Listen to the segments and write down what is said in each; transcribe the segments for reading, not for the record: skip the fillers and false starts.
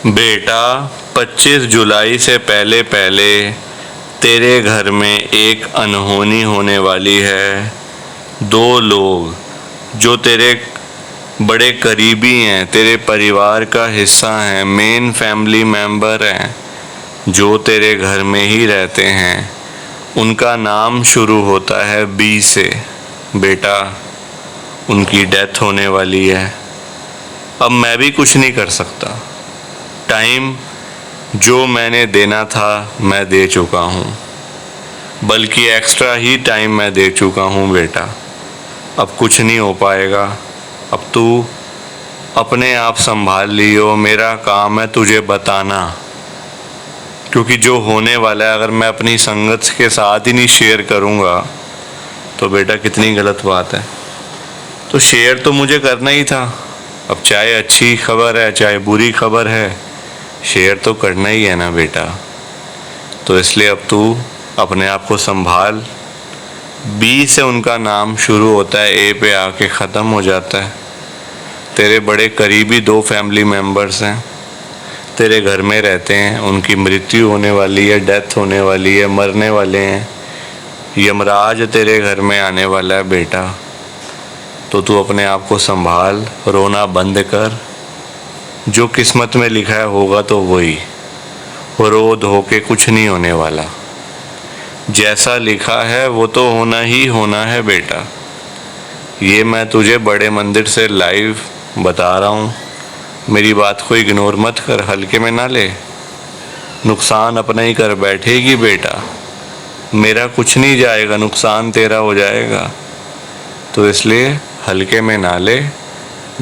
बेटा, 25 जुलाई से पहले पहले तेरे घर में एक अनहोनी होने वाली है। दो लोग जो तेरे बड़े करीबी हैं, तेरे परिवार का हिस्सा हैं, मेन फैमिली मेंबर हैं, जो तेरे घर में ही रहते हैं, उनका नाम शुरू होता है बी से। बेटा, उनकी डेथ होने वाली है। अब मैं भी कुछ नहीं कर सकता। टाइम जो मैंने देना था मैं दे चुका हूँ, बल्कि एक्स्ट्रा ही टाइम मैं दे चुका हूँ बेटा। अब कुछ नहीं हो पाएगा। अब तू अपने आप संभाल लियो। मेरा काम है तुझे बताना, क्योंकि जो होने वाला है अगर मैं अपनी संगत के साथ ही नहीं शेयर करूँगा तो बेटा कितनी गलत बात है। तो शेयर तो मुझे करना ही था। अब चाहे अच्छी खबर है चाहे बुरी खबर है, शेयर तो करना ही है ना बेटा। तो इसलिए अब तू अपने आप को संभाल। बी से उनका नाम शुरू होता है, ए पे आके ख़त्म हो जाता है। तेरे बड़े करीबी 2 फैमिली मेंबर्स हैं, तेरे घर में रहते हैं, उनकी मृत्यु होने वाली है, डेथ होने वाली है, मरने वाले हैं। यमराज तेरे घर में आने वाला है बेटा। तो तू अपने आप को संभाल, रोना बंद कर। जो किस्मत में लिखा है होगा तो वही। रो धो के कुछ नहीं होने वाला। जैसा लिखा है वो तो होना ही होना है बेटा। ये मैं तुझे बड़े मंदिर से लाइव बता रहा हूँ। मेरी बात को इग्नोर मत कर, हल्के में ना ले। नुकसान अपना ही कर बैठेगी बेटा। मेरा कुछ नहीं जाएगा, नुकसान तेरा हो जाएगा। तो इसलिए हल्के में ना ले,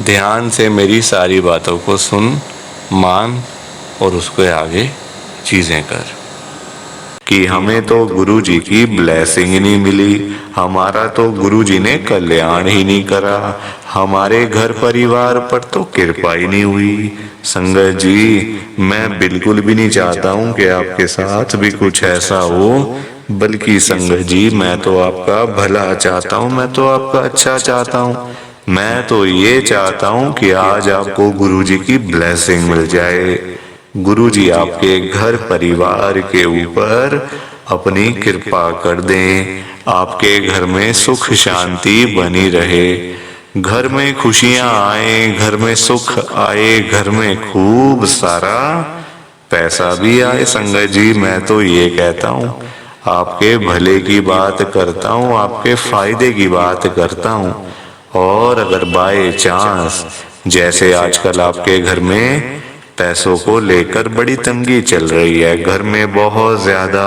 ध्यान से मेरी सारी बातों को सुन, मान और उसके आगे चीज़ें कर। कि हमें तो गुरुजी की ब्लेसिंग ही नहीं मिली, हमारा तो गुरुजी ने कल्याण ही नहीं करा, हमारे घर परिवार पर तो कृपा ही नहीं हुई। संगत जी, मैं बिल्कुल भी नहीं चाहता हूँ कि आपके साथ भी कुछ ऐसा हो, बल्कि संगत जी मैं तो आपका भला चाहता हूँ, मैं तो आपका अच्छा चाहता हूँ। मैं तो ये चाहता हूँ कि आज आपको गुरुजी की ब्लेसिंग मिल जाए। गुरुजी आपके घर परिवार के ऊपर अपनी कृपा कर दें, आपके घर में सुख शांति बनी रहे, घर में खुशियां आए, घर में सुख आए, घर में खूब सारा पैसा भी आए। संगत जी, मैं तो ये कहता हूँ, आपके भले की बात करता हूँ, आपके फायदे की बात करता हूँ। और अगर बाय चांस जैसे आजकल आपके घर में पैसों को लेकर बड़ी तंगी चल रही है, घर में बहुत ज्यादा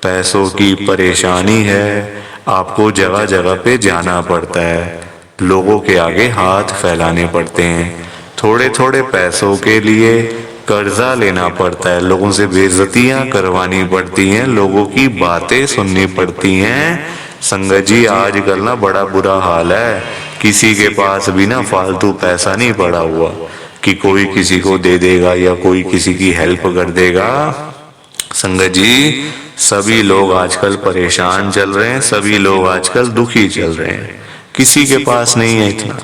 पैसों की परेशानी है, आपको जगह जगह पे जाना पड़ता है, लोगों के आगे हाथ फैलाने पड़ते हैं, थोड़े थोड़े पैसों के लिए कर्जा लेना पड़ता है, लोगों से बेइज्जतियां करवानी पड़ती हैं, लोगों की बातें सुननी पड़ती हैं। संगत जी, आजकल ना बड़ा बुरा हाल है। किसी के पास भी ना फालतू पैसा नहीं पड़ा हुआ कि कोई किसी को दे देगा या कोई किसी की हेल्प कर देगा। संगत जी, सभी लोग आजकल परेशान चल रहे हैं, सभी लोग आजकल दुखी चल रहे हैं। किसी के पास नहीं है इतना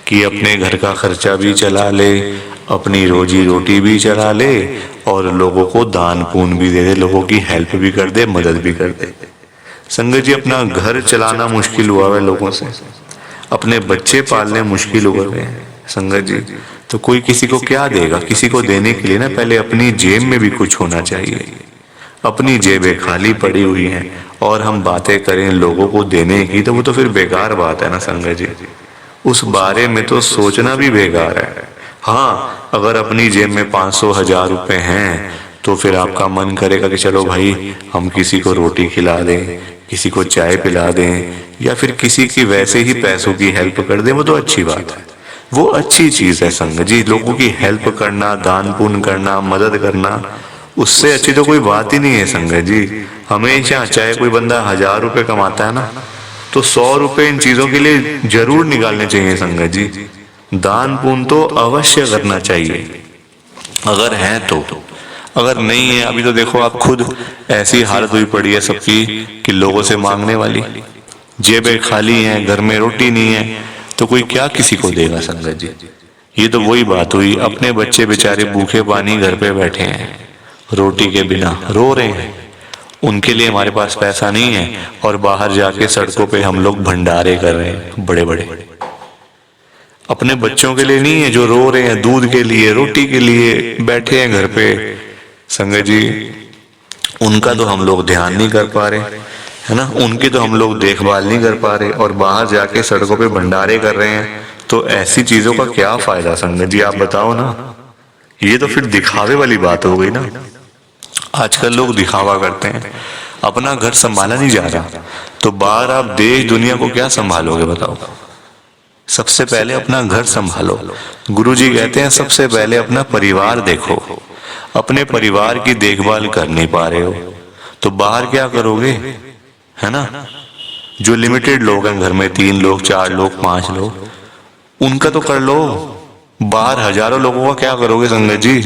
कि अपने घर का खर्चा भी चला ले, अपनी रोजी रोटी भी चला ले और लोगों को दान पुण्य भी दे दे, लोगों की हेल्प भी कर दे, मदद भी कर दे। संगत जी, अपना घर चलाना मुश्किल हुआ है लोगों से, अपने बच्चे पालने मुश्किल हो गए हैं। संगत जी, तो कोई किसी को क्या देगा? किसी को देने के लिए ना पहले अपनी जेब में भी कुछ होना चाहिए। अपनी जेबें खाली पड़ी हुई हैं और हम बातें करें लोगों को देने की, तो वो तो फिर बेकार बात है ना संगत जी। उस बारे में तो सोचना भी बेकार है। हाँ, अगर अपनी जेब में 500-1000 रुपए हैं तो फिर आपका मन करेगा कि चलो भाई हम किसी को रोटी खिला दें, किसी को चाय पिला दें या फिर किसी की वैसे ही पैसों की हेल्प कर दें, वो तो अच्छी बात है, वो अच्छी चीज है संगत जी। लोगों की हेल्प करना, दान पुण्य करना, मदद करना, उससे अच्छी तो कोई बात ही नहीं है संगत जी। हमेशा चाहे कोई बंदा 1000 रुपए कमाता है ना, तो 100 रुपए इन चीजों के लिए जरूर निकालने चाहिए संगत जी। दान पुण्य तो अवश्य करना चाहिए अगर है तो। अगर नहीं है, अभी तो देखो आप खुद ऐसी हालत हुई पड़ी है सबकी कि लोगों से मांगने वाली, जेबें खाली हैं, घर में रोटी नहीं है, तो कोई क्या किसी को देगा संगत जी। ये तो वही बात हुई, अपने बच्चे बेचारे भूखे पानी घर पे बैठे हैं, रोटी के बिना रो रहे हैं, उनके लिए हमारे पास पैसा नहीं है, और बाहर जाके सड़कों पे हम लोग भंडारे कर रहे हैं बड़े बड़े। अपने बच्चों के लिए नहीं है जो रो रहे हैं, दूध के लिए, रोटी के लिए बैठे हैं घर पे। संगत जी, उनका तो हम लोग ध्यान नहीं कर पा रहे, है ना, उनकी तो हम लोग देखभाल नहीं कर पा रहे, और बाहर जाके सड़कों पे भंडारे कर रहे हैं। तो ऐसी चीजों का क्या फायदा संगत जी, आप बताओ ना। ये तो फिर दिखावे वाली बात हो गई ना। आजकल लोग दिखावा करते हैं, अपना घर संभाला नहीं जा रहा, तो बाहर आप देश दुनिया को क्या संभालोगे बताओ। सबसे पहले अपना घर संभालो। गुरुजी कहते हैं सबसे पहले अपना परिवार देखो। अपने परिवार की देखभाल कर नहीं पा रहे हो तो बाहर क्या करोगे, है ना। जो लिमिटेड लोग हैं घर में, 3 लोग 4 लोग 5 लोग, उनका तो कर लो, बाहर हजारों लोगों का क्या करोगे संगत जी।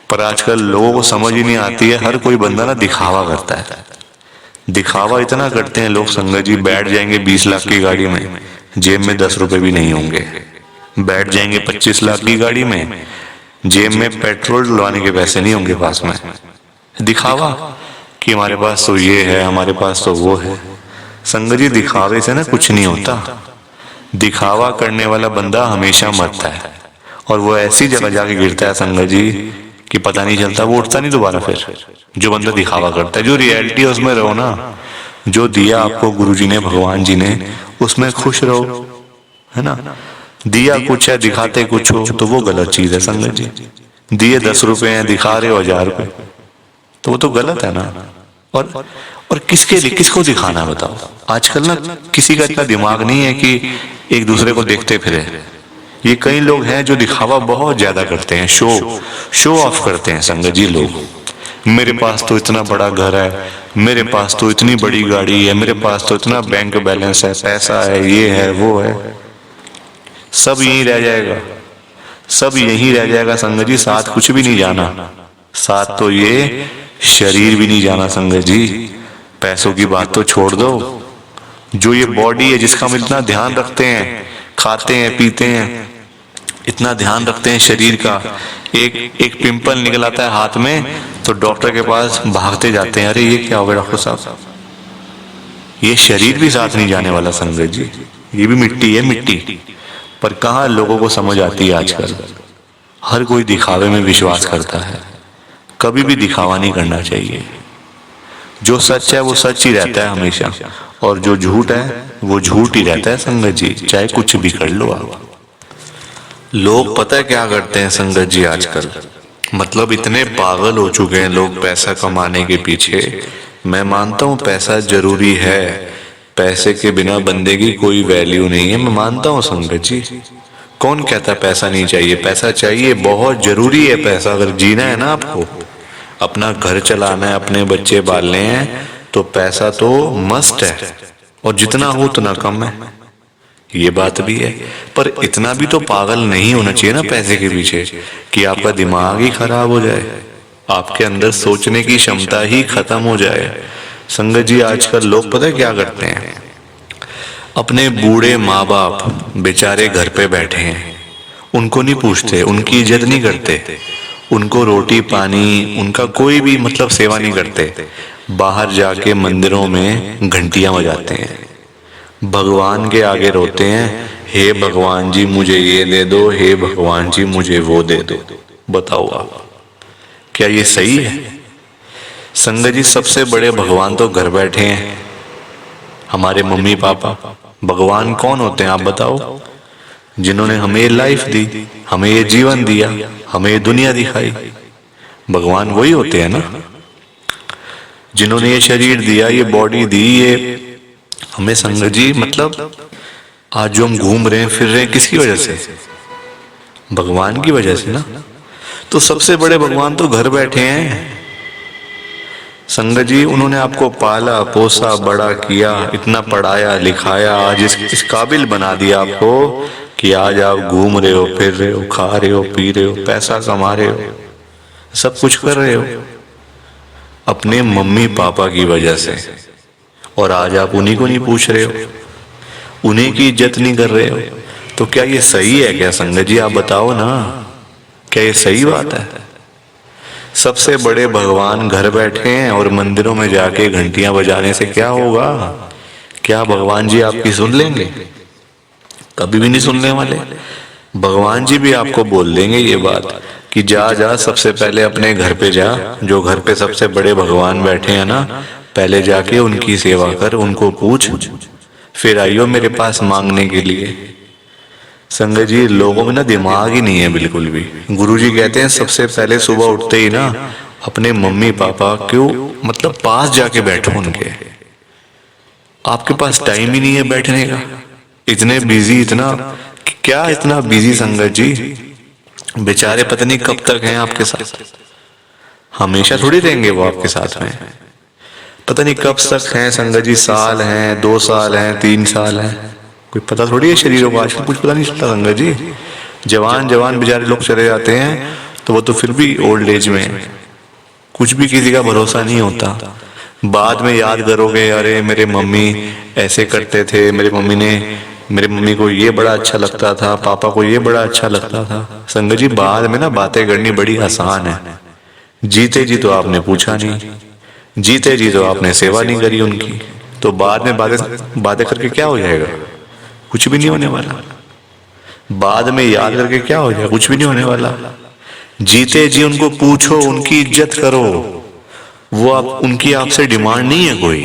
पर आजकल लोगों को समझ ही नहीं आती है, हर कोई बंदा ना दिखावा करता है। दिखावा इतना करते हैं लोग संगत जी, बैठ जाएंगे 20 लाख की गाड़ी में, जेब में 10 रुपए भी नहीं होंगे। बैठ जाएंगे 25 लाख की गाड़ी में, जेब में पेट्रोल डलवाने के पैसे नहीं होंगे पास में। दिखावा कि हमारे पास तो ये है, हमारे पास तो वो है। संगत जी, दिखावे से ना कुछ नहीं होता। दिखावा करने वाला बंदा हमेशा मरता है, और वो ऐसी जगह जाके गिरता है संगत जी कि पता नहीं चलता, वो उठता नहीं दोबारा फिर। जो बंदा दिखावा करता है, जो रियलिटी है उसमें रहो ना। जो दिया आपको गुरुजी ने, भगवान जी ने, उसमें खुश रहो, है ना। दिया कुछ है, दिखाते कुछ हो, तो वो गलत चीज है संगत जी। दिए 10 रुपए हैं, दिखा रहे हो 1000 रुपए, तो वो तो गलत है ना। और किसके लिए, किसको दिखाना बताओ। आजकल ना किसी का इतना दिमाग नहीं है कि एक दूसरे को देखते फिरे। ये कई लोग हैं जो दिखावा बहुत ज्यादा करते हैं, शो ऑफ करते हैं संगत जी लोग। मेरे पास तो इतना बड़ा घर है, मेरे पास तो इतनी बड़ी गाड़ी है, मेरे पास तो इतना बैंक बैलेंस है, पैसा है, ये है वो है। सब यहीं रह जाएगा, सब यहीं रह जाएगा संगत जी, साथ कुछ भी नहीं जाना। साथ तो ये शरीर भी नहीं जाना संगत जी। पैसों की बात तो छोड़ दो, जो ये बॉडी है जिसका हम इतना ध्यान रखते हैं, खाते हैं पीते हैं, इतना ध्यान रखते हैं शरीर का, एक पिंपल निकल आता है हाथ में तो डॉक्टर के पास भागते जाते हैं, अरे ये क्या हो गया डॉक्टर साहब। ये शरीर भी साथ नहीं जाने वाला संगत जी, ये भी मिट्टी है, मिट्टी। पर कहाँ लोगों को समझ आती है आजकल। हर कोई दिखावे में विश्वास करता है, कभी भी दिखावा नहीं करना चाहिए। जो सच है वो सच ही रहता है हमेशा, और जो झूठ है वो झूठ ही रहता है संगत जी, चाहे कुछ भी कर लो आप। लोग पता है क्या करते हैं संगत जी आजकल, मतलब इतने पागल हो चुके हैं लोग पैसा कमाने के पीछे। मैं मानता हूँ पैसा जरूरी है, पैसे के बिना बंदे की कोई वैल्यू नहीं है, मैं मानता हूँ संगत जी। कौन कहता पैसा नहीं चाहिए, पैसा चाहिए, बहुत जरूरी है पैसा। अगर जीना है ना आपको, अपना घर चलाना है, अपने बच्चे पालने हैं, तो पैसा तो मस्ट है, और जितना हो उतना कम है, ये बात भी है। पर इतना भी तो पागल नहीं होना चाहिए ना पैसे के पीछे कि आपका दिमाग ही खराब हो जाए, आपके अंदर सोचने की क्षमता ही खत्म हो जाए। संगत जी, आजकल लोग पता है क्या करते हैं, अपने बूढ़े माँ बाप बेचारे घर पे बैठे हैं, उनको नहीं पूछते, उनकी इज्जत नहीं करते, उनको रोटी पानी, उनका कोई भी मतलब सेवा नहीं करते। बाहर जाके मंदिरों में घंटियां बजाते हैं, भगवान के आगे रोते हैं, हे भगवान जी मुझे ये दे दो, हे भगवान जी मुझे वो दे दो। बताओ आप, क्या ये सही है? संगत जी, सबसे बड़े भगवान तो घर बैठे हैं, हमारे मम्मी पापा। भगवान कौन होते हैं आप बताओ? जिन्होंने हमें लाइफ दी, हमें ये जीवन दिया, हमें ये दुनिया दिखाई, भगवान वही होते हैं ना। जिन्होंने ये शरीर दिया, ये बॉडी दी, ये हमें संगत जी, मतलब आज जो हम घूम रहे हैं फिर रहे हैं, किसकी वजह से? भगवान की वजह से ना। तो सबसे बड़े भगवान तो घर बैठे हैं संगत जी। उन्होंने आपको पाला पोसा बड़ा किया, इतना पढ़ाया लिखाया, आज इस काबिल बना दिया आपको कि आज आप घूम रहे हो, फिर रहे हो, खा रहे हो, पी रहे हो, पैसा कमा रहे हो, सब कुछ कर रहे हो अपने मम्मी पापा की वजह से। और आज आप उन्हीं को नहीं पूछ रहे हो, उन्हीं की इज्जत नहीं कर रहे हो, तो क्या ये सही है क्या संगत जी? आप बताओ ना, क्या ये सही बात है? सबसे बड़े भगवान घर बैठे हैं और मंदिरों में जाके घंटियां बजाने से क्या होगा? क्या भगवान जी आपकी सुन लेंगे? कभी भी नहीं सुनने वाले। भगवान जी भी आपको बोल देंगे ये बात कि जा जा, सबसे पहले अपने घर पे जा, जो घर पे सबसे बड़े भगवान बैठे हैं ना, पहले जाके उनकी सेवा कर, उनको पूछ, फिर आइयो मेरे पास मांगने के लिए। संगत जी, लोगों में ना दिमाग ही नहीं है बिल्कुल भी। गुरुजी कहते हैं सबसे पहले सुबह उठते ही ना अपने मम्मी पापा क्यों मतलब पास जाके बैठो उनके। आपके पास टाइम ही नहीं है बैठने का, इतने बिजी, इतना क्या इतना बिजी संगत जी। बेचारे पता नहीं कब तक हैं आपके साथ, हमेशा थोड़ी रहेंगे वो आपके साथ में। पता नहीं कब तक हैं संगत जी, साल हैं, 2 साल हैं, 3 साल हैं, कोई पता थोड़ी है शरीरों को। आजकल कुछ पता नहीं चलता संगत जी। जवान जवान बेचारे लोग चले जाते हैं तो वो तो फिर भी ओल्ड एज में, कुछ भी किसी का भरोसा नहीं होता। बाद में याद करोगे, अरे मेरे मम्मी ऐसे करते थे, मेरे मम्मी को ये बड़ा अच्छा लगता था, पापा को ये बड़ा अच्छा लगता था। संगत जी, बाद में ना बातें करनी बड़ी आसान है, जीते जी तो आपने पूछा नहीं, जीते जी तो आपने सेवा नहीं करी उनकी, तो बाद में बातें बातें करके क्या हो जाएगा? कुछ भी नहीं होने वाला। बाद में याद करके क्या हो जाएगा? कुछ भी नहीं होने वाला। जीते जी उनको पूछो, उनकी इज्जत करो। वो आप उनकी आपसे डिमांड नहीं है कोई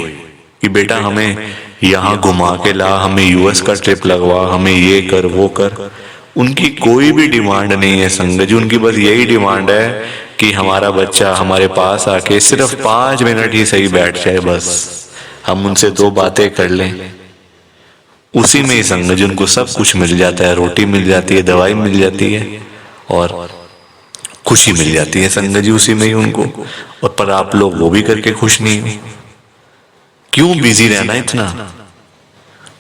कि बेटा हमें यहाँ घुमा के ला, हमें यूएस का ट्रिप लगवा, हमें ये कर वो कर। उनकी कोई भी डिमांड नहीं है संगत जी। उनकी बस यही डिमांड है कि हमारा बच्चा हमारे पास आके सिर्फ 5 मिनट ही सही बैठ जाए, बस हम उनसे 2 बातें कर लें। उसी में ही संगत जी उनको सब कुछ मिल जाता है, रोटी मिल जाती है, दवाई मिल जाती है और खुशी मिल जाती है संगत जी उसी में ही उनको। और पर आप लोग वो भी करके खुश नहीं हो। क्यों बिजी रहना इतना?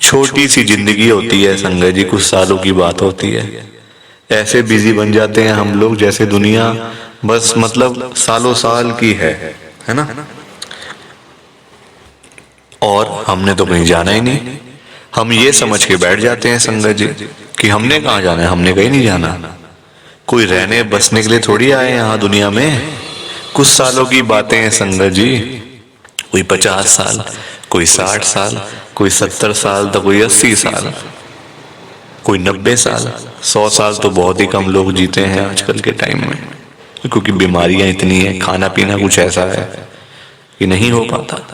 छोटी सी जिंदगी होती है संगत जी, कुछ सालों की बात होती है। ऐसे बिजी बन जाते हैं हम लोग जैसे दुनिया बस मतलब सालों साल की है ना। और हमने तो कहीं जाना ही नहीं। हम ये समझ के बैठ जाते हैं संगत जी कि हमने कहाँ जाना है, हमने कहीं नहीं जाना। कोई रहने बसने के लिए थोड़ी आए यहाँ दुनिया में। कुछ सालों की बातें हैं संगत जी, कोई 50 साल, कोई 60 साल, कोई 70 साल, तो कोई 80 साल, कोई 90 साल। 100 साल तो बहुत ही कम लोग जीते हैं आजकल के टाइम में, क्योंकि बीमारियां इतनी हैं, खाना पीना कुछ ऐसा है कि नहीं हो पाता।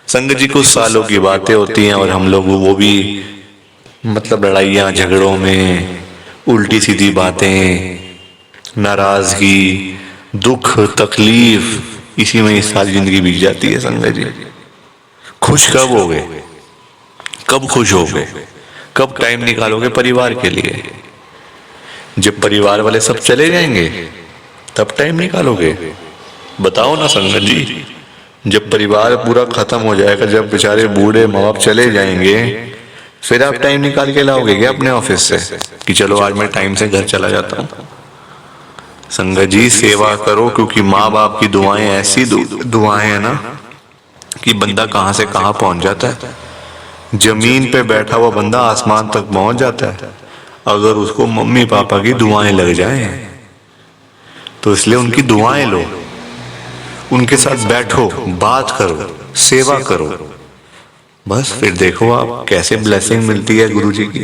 संगत जी, कुछ सालों की बातें होती हैं और हम लोग वो भी मतलब लड़ाइयाँ झगड़ों में, उल्टी सीधी बातें, नाराजगी, दुख, तकलीफ, इसी में सारी जिंदगी बीत जाती है संगत जी। खुश कब होगे? कब खुश होगे? कब टाइम निकालोगे परिवार के लिए? जब परिवार वाले सब चले जाएंगे तब टाइम निकालोगे? बताओ ना संगत जी। जब परिवार पूरा खत्म हो जाएगा, जब बेचारे बूढ़े माँ बाप चले जाएंगे, फिर आप टाइम निकाल के लाओगे क्या अपने ऑफिस से कि चलो आज मैं टाइम से घर चला जाता हूँ? संगत जी, सेवा करो, क्योंकि माँ बाप की दुआएं ऐसी दुआएं है ना कि बंदा कहाँ से कहाँ पहुंच जाता है। जमीन पे बैठा हुआ बंदा आसमान तक पहुंच जाता है अगर उसको मम्मी पापा की दुआएं लग जाएं। तो इसलिए उनकी दुआएं लो, उनके साथ बैठो, बात करो, सेवा करो, बस फिर देखो आप कैसे ब्लेसिंग मिलती है गुरुजी की,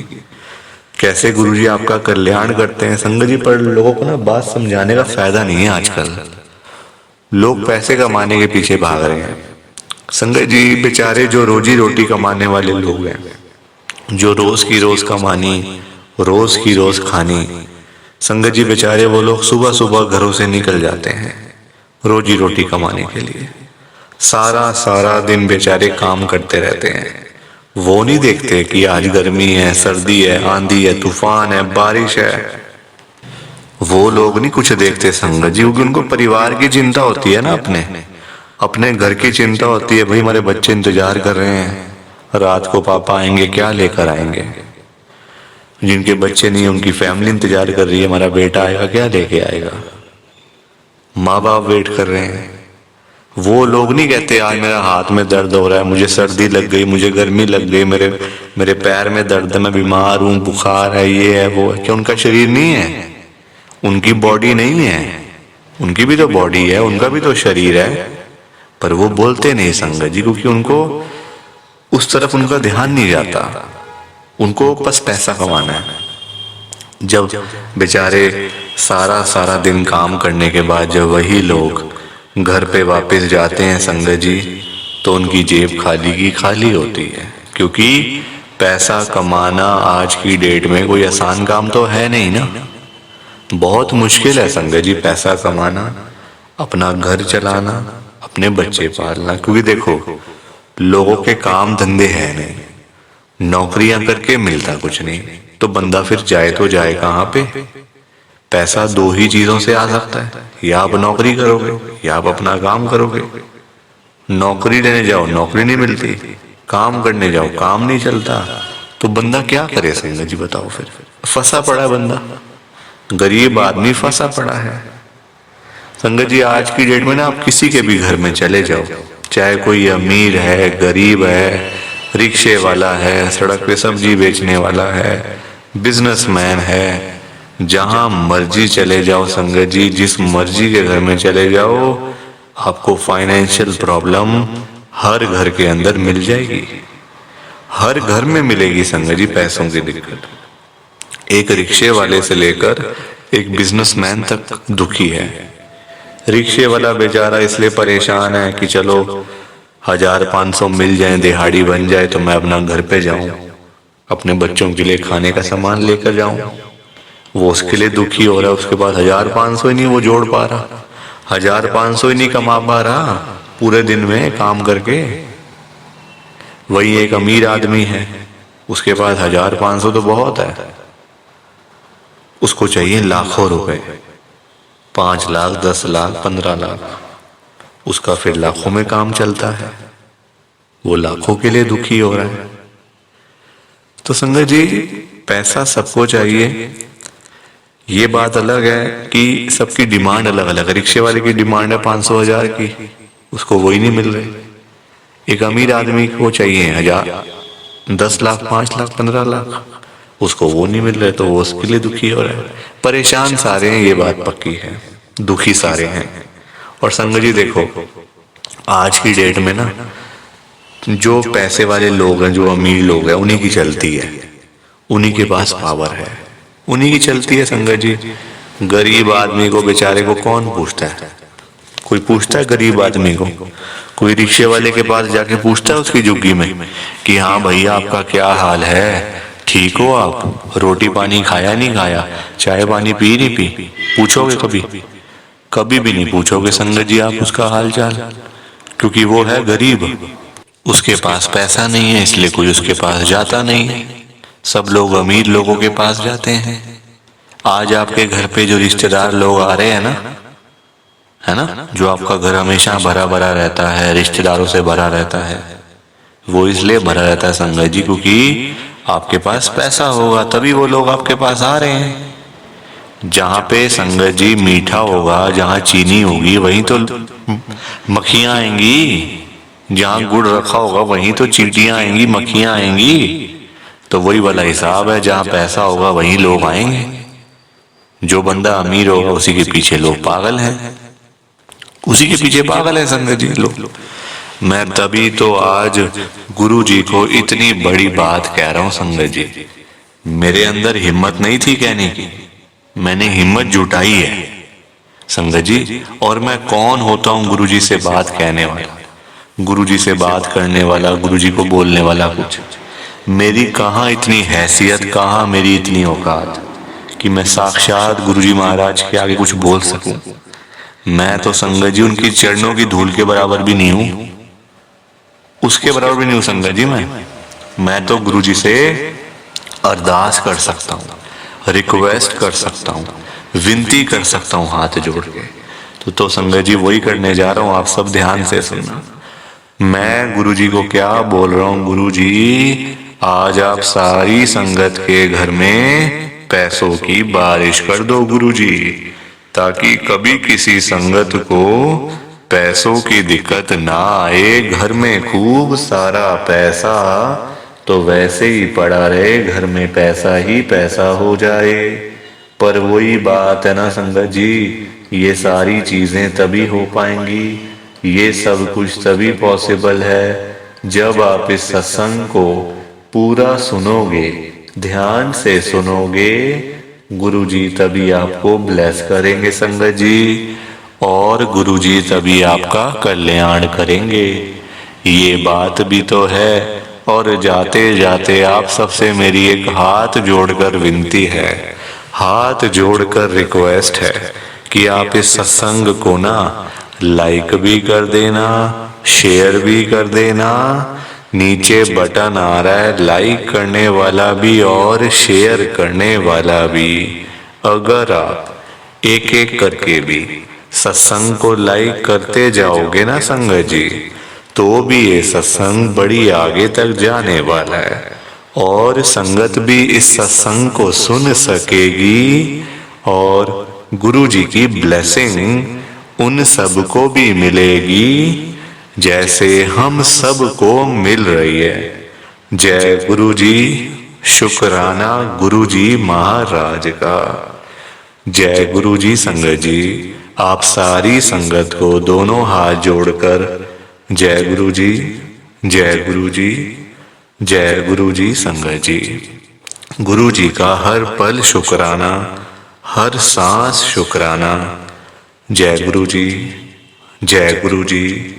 कैसे गुरुजी आपका कल्याण करते हैं। संगत जी, पर लोगों को ना बात समझाने का फायदा नहीं है आजकल। लोग पैसे कमाने के पीछे भाग रहे हैं। संगत जी, बेचारे जो रोजी रोटी कमाने वाले लोग हैं, जो रोज की रोज कमानी, रोज की रोज खानी, संगत जी बेचारे वो लोग सुबह सुबह घरों से निकल जाते हैं रोजी रोटी कमाने के लिए। सारा सारा दिन बेचारे काम करते रहते हैं। वो नहीं देखते कि आज गर्मी है, सर्दी है, आंधी है, तूफान है, बारिश है। वो लोग नहीं कुछ देखते संगत जी, क्योंकि उनको परिवार की चिंता होती है ना, अपने घर की चिंता होती है। भाई हमारे बच्चे इंतजार कर रहे हैं रात को, पापा आएंगे क्या लेकर आएंगे। जिनके बच्चे नहीं, उनकी फैमिली इंतजार कर रही है, हमारा बेटा आएगा क्या लेके आएगा। माँ बाप वेट कर रहे हैं, वो लोग नहीं कहते आज मेरा हाथ में दर्द हो रहा है, मुझे सर्दी लग गई, मुझे गर्मी लग गई, मेरे पैर में दर्द है, मैं बीमार हूँ, बुखार है, ये है वो है। क्या उनका शरीर नहीं है? उनकी बॉडी नहीं है? उनकी भी तो बॉडी है, उनका भी तो शरीर है, पर वो बोलते नहीं संगत जी, क्योंकि उनको उस तरफ उनका ध्यान नहीं जाता। उनको बस पैसा कमाना है। जब बेचारे सारा दिन काम करने के बाद जब वही लोग घर पे वापस जाते हैं संगत जी, तो उनकी जेब खाली की खाली होती है। क्योंकि पैसा कमाना आज की डेट में कोई आसान काम तो है नहीं ना, बहुत मुश्किल है संगत जी पैसा कमाना, अपना घर चलाना, अपने बच्चे पालना। क्योंकि देखो लोगों के काम धंधे हैं नहीं, नौकरियां करके मिलता कुछ नहीं, तो बंदा फिर जाए तो जाए कहाँ पे? पैसा दो ही चीजों से आ सकता है, या आप नौकरी करोगे या आप अपना काम करोगे। नौकरी लेने जाओ नौकरी नहीं मिलती, काम करने जाओ काम नहीं चलता, तो बंदा क्या करे संगत जी बताओ? फिर फंसा पड़ा है बंदा, गरीब आदमी फंसा पड़ा है संगत जी। आज की डेट में ना आप किसी के भी घर में चले जाओ, चाहे कोई अमीर है, गरीब है, रिक्शे वाला है, सड़क पे सब्जी बेचने वाला है, बिजनेसमैन है, जहां मर्जी चले जाओ संगत जी, जिस मर्जी के घर में चले जाओ, आपको फाइनेंशियल प्रॉब्लम हर घर के अंदर मिल जाएगी, हर घर में मिलेगी संगत जी पैसों की दिक्कत। एक रिक्शे वाले से लेकर एक बिजनेसमैन तक दुखी है। रिक्शे वाला बेचारा इसलिए परेशान है कि चलो 1500 मिल जाए, दिहाड़ी बन जाए तो मैं अपना घर पे जाऊं, अपने बच्चों के लिए खाने का सामान लेकर जाऊं। वो उसके लिए दुखी हो रहा है, उसके पास 1500 ही नहीं वो जोड़ पा रहा, 1500 ही नहीं कमा पा रहा पूरे दिन में काम करके। वही एक अमीर आदमी है, उसके पास 1500 तो बहुत है, उसको चाहिए लाखों रुपए, 5 लाख, 10 लाख, 15 लाख, उसका फिर लाखों में काम चलता है, वो लाखों के लिए दुखी हो रहा है। तो संगत जी पैसा सबको चाहिए, ये बात अलग है कि सबकी डिमांड अलग अलग है। रिक्शे वाले की डिमांड है 500,000 की, उसको वही नहीं मिल रही। एक अमीर आदमी को चाहिए 10 लाख, 5 लाख, 15 लाख, उसको वो नहीं मिल रहे, तो वो उसके लिए दुखी हो रहा है। परेशान सारे हैं, ये बात पक्की है, दुखी सारे हैं। और संगत जी देखो आज की डेट में ना जो पैसे वाले लोग हैं, जो अमीर लोग हैं, उन्हीं की चलती है, उन्हीं के पास पावर है, उन्हीं की चलती है संगत जी। गरीब आदमी को बेचारे को कौन पूछता है? कोई पूछता है गरीब आदमी को? कोई रिक्शे वाले के पास जाके पूछता है उसकी झुग्गी में कि हाँ भैया आपका क्या हाल है, ठीक हो आप, रोटी पानी खाया नहीं खाया, चाय पानी पी नहीं पी? पूछोगे कभी? कभी भी नहीं पूछोगे संगत जी आप उसका हाल चाल, क्योंकि वो है गरीब, उसके पास पैसा नहीं है, इसलिए कोई उसके पास जाता नहीं है। सब लोग अमीर लोगों के पास जाते हैं। आज आपके घर पे जो रिश्तेदार लोग आ रहे हैं ना, है ना, जो आपका घर हमेशा भरा भरा रहता है, रिश्तेदारों से भरा रहता है, वो इसलिए भरा रहता है संगत जी क्योंकि आपके पास पैसा होगा, तभी वो लोग आपके पास आ रहे हैं। जहाँ पे संगत जी मीठा होगा, जहाँ चीनी होगी, वहीं तो मक्खियां आएंगी। जहाँ गुड़ रखा होगा वहीं तो चींटियां आएंगी, मक्खियां आएंगी। तो वही वाला हिसाब है, जहाँ पैसा होगा वहीं लोग आएंगे। जो बंदा अमीर होगा उसी के पीछे लोग पागल हैं, उसी के पीछे पागल है संगत जी लोग। मैं तभी तो आज गुरु जी को इतनी बड़ी बात कह रहा हूँ संगत जी। मेरे अंदर हिम्मत नहीं थी कहने की, मैंने हिम्मत जुटाई है संगत जी। और मैं कौन होता हूँ गुरु जी से बात कहने वाला, गुरु जी से बात करने वाला, गुरु जी को बोलने वाला? कुछ मेरी कहाँ इतनी हैसियत, कहाँ मेरी इतनी औकात कि मैं साक्षात गुरु जी महाराज के आगे कुछ बोल सकूं। मैं तो संगत जी उनकी चरणों की धूल के बराबर भी नहीं हूं, उसके बराबर भी नहीं हूं संगत जी। मैं तो गुरु जी से अरदास कर सकता हूँ, रिक्वेस्ट कर सकता हूँ, विनती कर सकता हूँ हाथ जोड़ के। तो संगत जी वही करने जा रहा हूँ, आप सब ध्यान से सुनना। मैं गुरु जी को क्या बोल रहा हूँ, गुरु जी आज आप सारी संगत के घर में पैसों की बारिश कर दो गुरु जी, ताकि कभी किसी संगत को पैसों की दिक्कत ना आए, घर में खूब सारा पैसा, तो वैसे ही पड़ा रहे घर में पैसा ही पैसा हो जाए। पर वही बात है ना संगत जी, ये सारी चीजें तभी हो पाएंगी, ये सब कुछ तभी पॉसिबल है जब आप इस सत्संग को पूरा सुनोगे, ध्यान से सुनोगे। गुरुजी तभी आपको ब्लेस करेंगे संगत जी, और गुरुजी तभी आपका कल्याण करेंगे। ये बात भी तो है। और जाते जाते आप सबसे मेरी एक हाथ जोड़कर विनती है, हाथ जोड़कर रिक्वेस्ट है कि आप इस सत्संग को ना लाइक भी कर देना, शेयर भी कर देना। नीचे बटन आ रहा है लाइक करने वाला भी और शेयर करने वाला भी। अगर आप एक एक करके भी सत्संग को लाइक करते जाओगे ना संगत जी, तो भी ये सत्संग बड़ी आगे तक जाने वाला है और संगत भी इस सत्संग को सुन सकेगी और गुरु जी की ब्लेसिंग उन सब को भी मिलेगी जैसे हम सब को मिल रही है। जय गुरु जी, शुक्राना गुरु जी महाराज का। जय गुरु जी संगत जी, आप सारी संगत को दोनों हाथ जोड़कर जय गुरु जी, जय गुरु जी, जय गुरु जी संगत जी। गुरु जी का हर पल शुक्राना, हर सांस शुक्राना। जय गुरु जी, जय गुरु जी,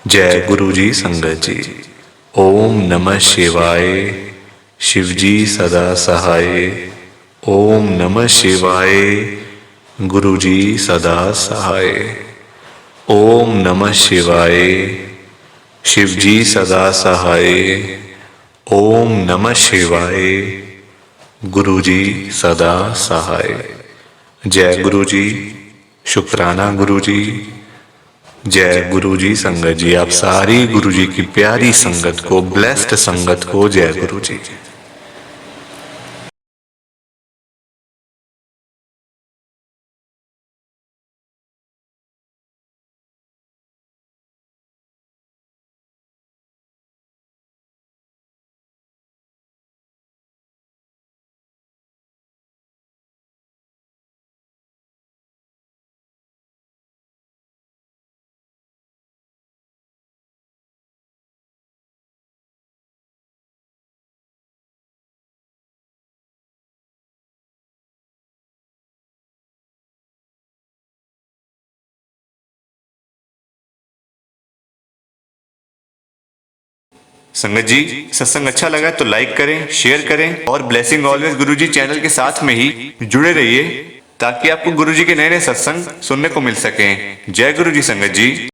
जय गुरु जी संगत जी। ओम नमः शिवाय, शिव जी सदा सहाय। ओम नमः शिवाय, गुरु जी सदा सहाय। ओम नमः शिवाय, शिव जी सदा सहाय। ओम नमः शिवाय, गुरु जी सदा सहाय। जय गुरु जी, शुक्राना गुरु जी। जय गुरु जी संगत जी, आप सारी गुरु जी की प्यारी संगत को, ब्लेस्ड संगत को जय गुरु जी। संगत जी, सत्संग अच्छा लगा तो लाइक करें, शेयर करें और ब्लेसिंग ऑलवेज गुरुजी चैनल के साथ में ही जुड़े रहिए ताकि आपको गुरुजी के नए नए सत्संग सुनने को मिल सकें। जय गुरु जी संगत जी।